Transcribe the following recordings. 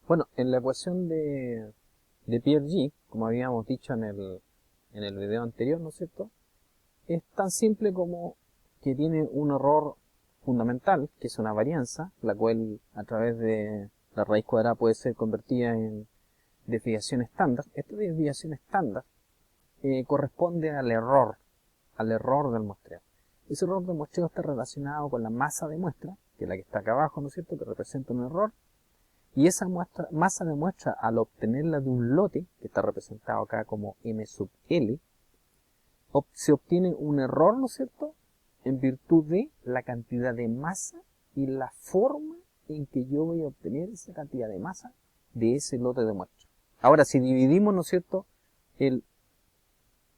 Bueno, en la ecuación de PRG, como habíamos dicho en el video anterior, ¿no es cierto? Es tan simple como que tiene un error fundamental, que es una varianza, la cual a través de la raíz cuadrada puede ser convertida en desviación estándar. Esta desviación estándar corresponde al error del muestreo. Ese error del muestreo está relacionado con la masa de muestra, que es la que está acá abajo, ¿no es cierto?, que representa un error. Y esa masa de muestra, al obtenerla de un lote, que está representado acá como M sub L, se obtiene un error, ¿no es cierto?, en virtud de la cantidad de masa y la forma en que yo voy a obtener esa cantidad de masa de ese lote de muestra. Ahora, si dividimos, ¿no es cierto?, el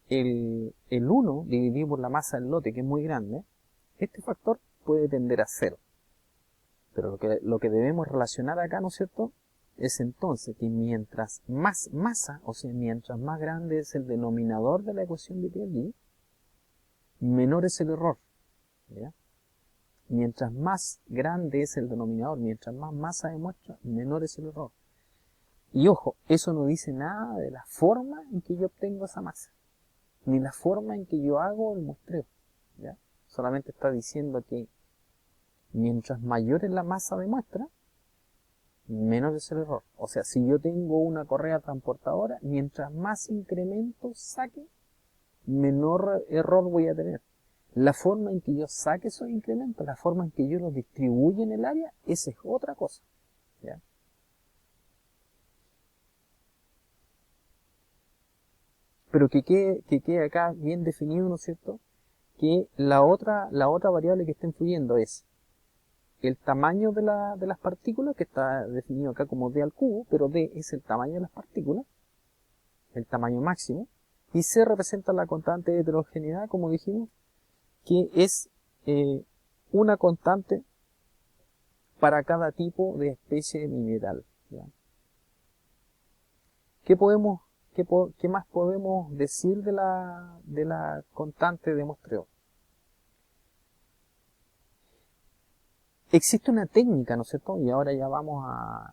1 dividimos la masa del lote, que es muy grande, este factor puede tender a 0. Pero lo que debemos relacionar acá, ¿no es cierto?, es entonces que mientras más masa, o sea, mientras más grande es el denominador de la ecuación de PRG, menor es el error. ¿Ya? Mientras más grande es el denominador, mientras más masa de muestra, menor es el error. Y ojo, eso no dice nada de la forma en que yo obtengo esa masa, ni la forma en que yo hago el muestreo. ¿Ya? Solamente está diciendo que mientras mayor es la masa de muestra, menor es el error. O sea, si yo tengo una correa transportadora, mientras más incrementos saque, menor error voy a tener. La forma en que yo saque esos incrementos, la forma en que yo los distribuyo en el área, esa es otra cosa. ¿Ya? Pero que quede acá bien definido, ¿no es cierto?, que la otra variable que está influyendo es el tamaño de las partículas, que está definido acá como d al cubo, pero d es el tamaño de las partículas, el tamaño máximo, y C representa la constante de heterogeneidad, como dijimos, que es una constante para cada tipo de especie de mineral. ¿Ya? ¿Qué podemos, qué más podemos decir de la constante de muestreo? Existe una técnica, ¿no es cierto? Y ahora ya vamos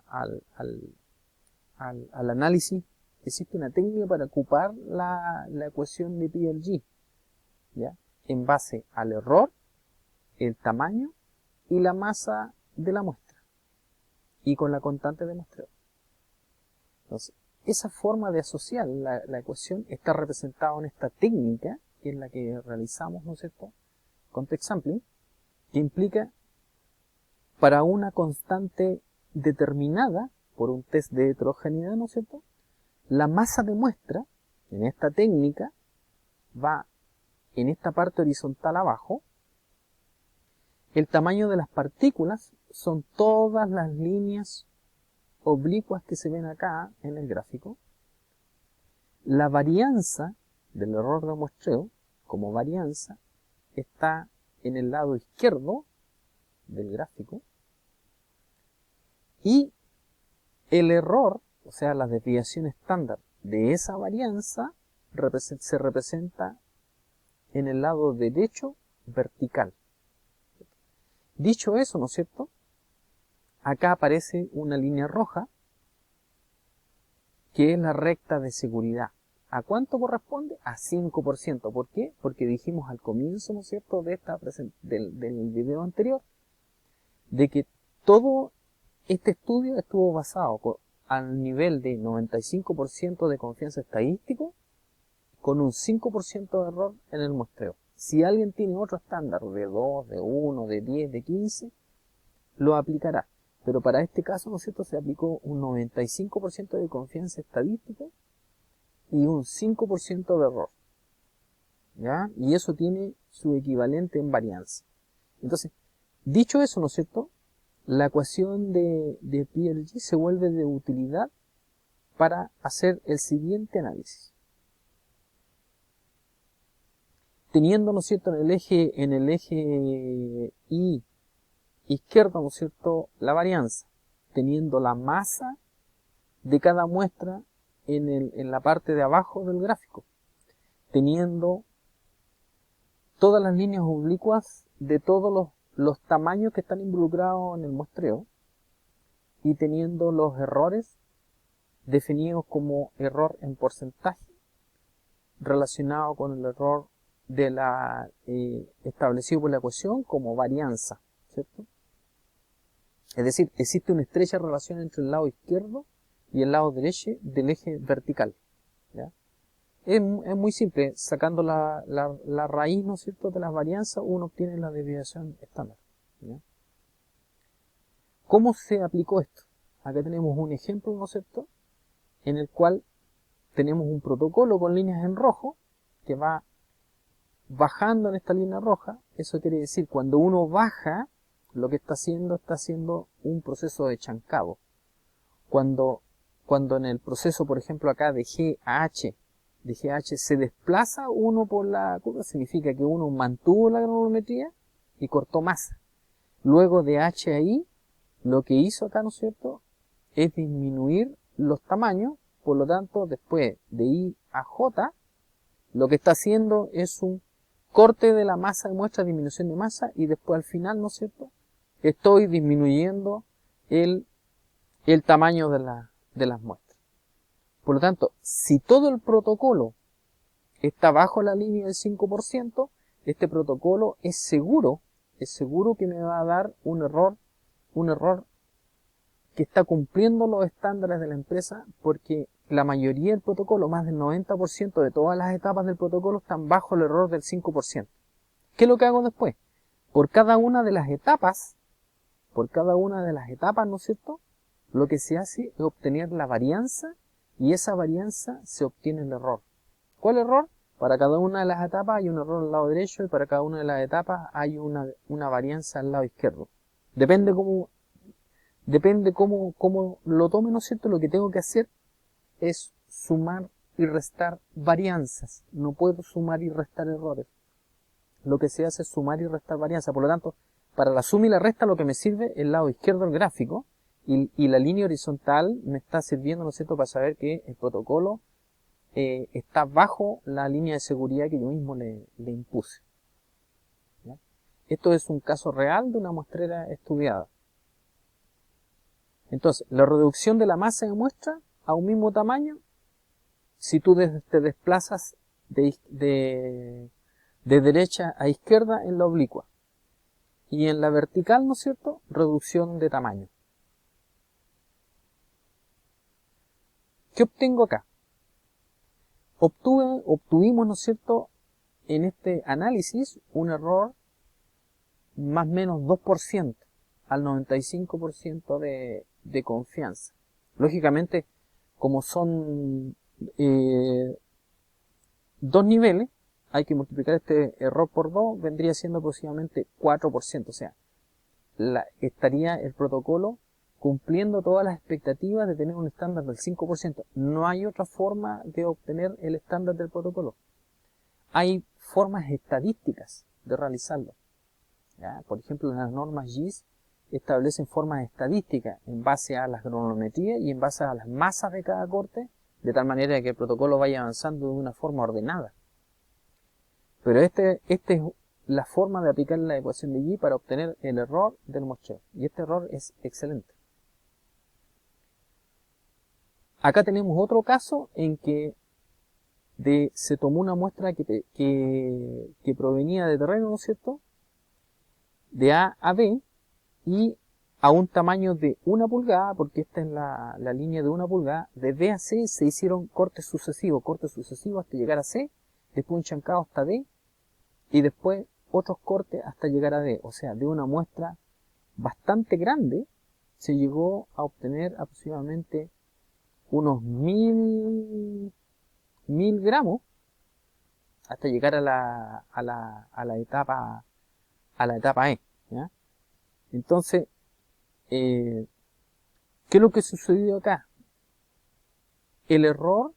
al análisis. Existe una técnica para ocupar la ecuación de PRG, ¿ya?, en base al error, el tamaño y la masa de la muestra, y con la constante de muestreo. Entonces, esa forma de asociar la ecuación está representada en esta técnica, que es la que realizamos, ¿no es cierto?, context sampling, que implica para una constante determinada por un test de heterogeneidad, ¿no es cierto?, la masa de muestra en esta técnica va en esta parte horizontal abajo. El tamaño de las partículas son todas las líneas oblicuas que se ven acá en el gráfico. La varianza del error de muestreo, como varianza, está en el lado izquierdo del gráfico. Y el error, o sea, la desviación estándar de esa varianza, se representa en el lado derecho vertical. Dicho eso, ¿no es cierto?, acá aparece una línea roja, que es la recta de seguridad. ¿A cuánto corresponde? A 5%. ¿Por qué? Porque dijimos al comienzo, ¿no es cierto?, del video anterior, de que todo este estudio estuvo basado al nivel de 95% de confianza estadístico, con un 5% de error en el muestreo. Si alguien tiene otro estándar de 2, de 1, de 10, de 15, lo aplicará. Pero para este caso, ¿no es cierto?, se aplicó un 95% de confianza estadística y un 5% de error. ¿Ya? Y eso tiene su equivalente en varianza. Entonces, dicho eso, ¿no es cierto?, la ecuación de PRG se vuelve de utilidad para hacer el siguiente análisis. Teniendo, ¿no es cierto?, en el eje Y izquierdo, ¿no es cierto?, la varianza, teniendo la masa de cada muestra en la parte de abajo del gráfico, teniendo todas las líneas oblicuas de todos los tamaños que están involucrados en el muestreo, y teniendo los errores definidos como error en porcentaje relacionado con el error de establecido por la ecuación como varianza, ¿cierto? Es decir, existe una estrecha relación entre el lado izquierdo y el lado derecho del eje vertical, ¿ya? Es muy simple, sacando la raíz, ¿no es cierto?, de las varianzas, uno obtiene la desviación estándar, ¿ya? ¿Cómo se aplicó esto? Acá tenemos un ejemplo, ¿no es cierto?, en el cual tenemos un protocolo con líneas en rojo que va bajando en esta línea roja. Eso quiere decir, cuando uno baja, lo que está haciendo un proceso de chancado. Cuando en el proceso, por ejemplo, acá de G a H, se desplaza uno por la curva, significa que uno mantuvo la granulometría y cortó masa. Luego de H a I, lo que hizo acá, ¿no es cierto?, es disminuir los tamaños. Por lo tanto, después de I a J, lo que está haciendo es un corte de la masa de muestra, disminución de masa, y después al final, ¿no es cierto?, estoy disminuyendo el tamaño de las muestras. Por lo tanto, si todo el protocolo está bajo la línea del 5%, este protocolo es seguro que me va a dar un error que está cumpliendo los estándares de la empresa, porque la mayoría del protocolo, más del 90% de todas las etapas del protocolo, están bajo el error del 5%. ¿Qué es lo que hago después? Por cada una de las etapas, ¿no es cierto?, lo que se hace es obtener la varianza, y esa varianza se obtiene el error. ¿Cuál error? Para cada una de las etapas hay un error al lado derecho, y para cada una de las etapas hay una varianza al lado izquierdo. Depende cómo lo tome, ¿no es cierto? Lo que tengo que hacer es sumar y restar varianzas. No puedo sumar y restar errores. Lo que se hace es sumar y restar varianzas. Por lo tanto, para la suma y la resta, lo que me sirve es el lado izquierdo del gráfico, y la línea horizontal me está sirviendo, ¿no es cierto?, para saber que el protocolo está bajo la línea de seguridad que yo mismo le impuse, ¿ya? Esto es un caso real de una muestrera estudiada. Entonces, la reducción de la masa de muestra a un mismo tamaño, si tú te desplazas de derecha a izquierda en la oblicua, y en la vertical, ¿no es cierto?, reducción de tamaño. ¿Qué obtengo acá? Obtuvimos, ¿no es cierto?, en este análisis un error más o menos 2% al 95% de confianza. Lógicamente, como son dos niveles, hay que multiplicar este error por 2, vendría siendo aproximadamente 4%. O sea, estaría el protocolo cumpliendo todas las expectativas de tener un estándar del 5%. No hay otra forma de obtener el estándar del protocolo. Hay formas estadísticas de realizarlo, ¿ya? Por ejemplo, las normas GIS establecen formas estadísticas en base a las granulometrías y en base a las masas de cada corte, de tal manera que el protocolo vaya avanzando de una forma ordenada. Pero esta es la forma de aplicar la ecuación de G para obtener el error del muestreo. Y este error es excelente. Acá tenemos otro caso en que se tomó una muestra que provenía de terreno, ¿no es cierto?, de A a B, y a un tamaño de 1 pulgada, porque esta es la línea de 1 pulgada, de B a C se hicieron cortes sucesivos hasta llegar a C, después un chancado hasta D, y después otros cortes hasta llegar a D. O sea, de una muestra bastante grande se llegó a obtener aproximadamente unos 1000 gramos hasta llegar a la etapa E, ¿ya? Entonces, ¿qué es lo que sucedió acá? El error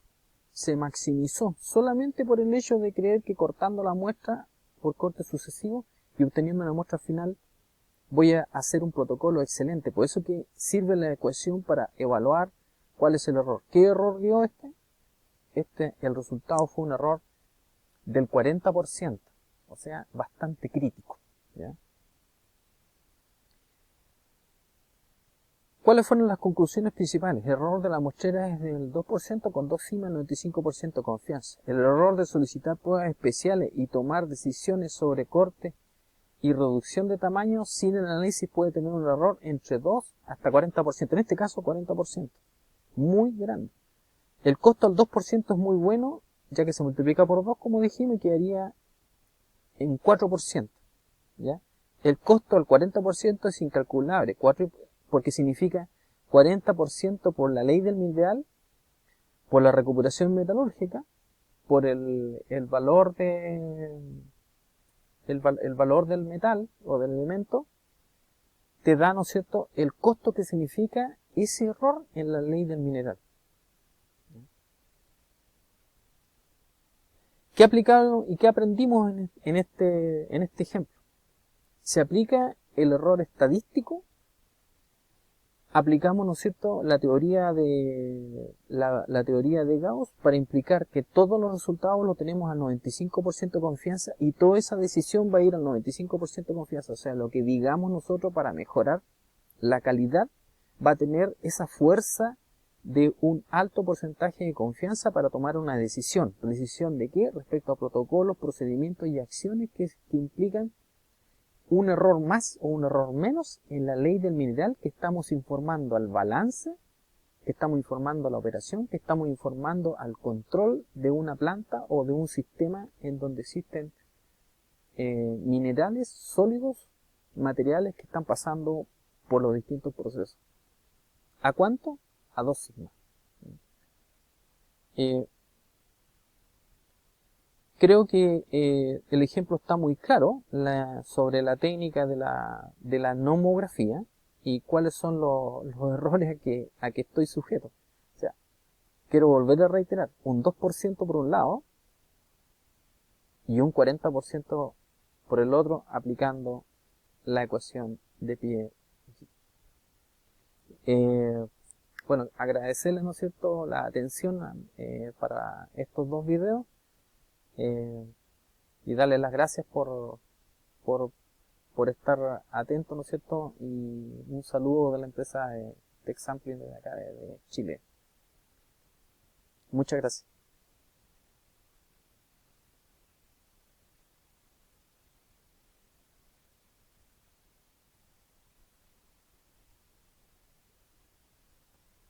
se maximizó solamente por el hecho de creer que cortando la muestra por cortes sucesivos y obteniendo una muestra final voy a hacer un protocolo excelente. Por eso que sirve la ecuación para evaluar cuál es el error. ¿Qué error dio este? El resultado fue un error del 40%, o sea, bastante crítico, ¿ya? ¿Cuáles fueron las conclusiones principales? El error de la muestrera es del 2% con 2 sigma, 95% de confianza. El error de solicitar pruebas especiales y tomar decisiones sobre corte y reducción de tamaño sin el análisis puede tener un error entre 2 hasta 40%. En este caso 40%. Muy grande. El costo al 2% es muy bueno, ya que se multiplica por 2, como dijimos, y quedaría en 4%. ¿Ya? El costo al 40% es incalculable, porque significa 40% por la ley del mineral, por la recuperación metalúrgica, por el valor el valor del metal o del elemento, te da, ¿no es cierto?, el costo que significa ese error en la ley del mineral. ¿Qué aplicado y qué aprendimos en este ejemplo? Se aplica el error estadístico, aplicamos, ¿no es cierto?, la teoría de Gauss para implicar que todos los resultados los tenemos al 95% de confianza y toda esa decisión va a ir al 95% de confianza. O sea, lo que digamos nosotros para mejorar la calidad va a tener esa fuerza de un alto porcentaje de confianza para tomar una decisión. ¿Decisión de qué? Respecto a protocolos, procedimientos y acciones que implican un error más o un error menos en la ley del mineral que estamos informando al balance, que estamos informando a la operación, que estamos informando al control de una planta o de un sistema en donde existen minerales sólidos, materiales que están pasando por los distintos procesos. ¿A cuánto? A 2 sigma. Creo que el ejemplo está muy claro sobre la técnica de la nomografía y cuáles son los errores a que estoy sujeto. O sea, quiero volver a reiterar, un 2% por un lado y un 40% por el otro aplicando la ecuación de Pierre. Bueno, agradecerles, ¿no es cierto?, la atención para estos dos videos. Y darles las gracias por estar atentos, ¿no es cierto? Y un saludo de la empresa Texampling de acá de Chile. Muchas gracias.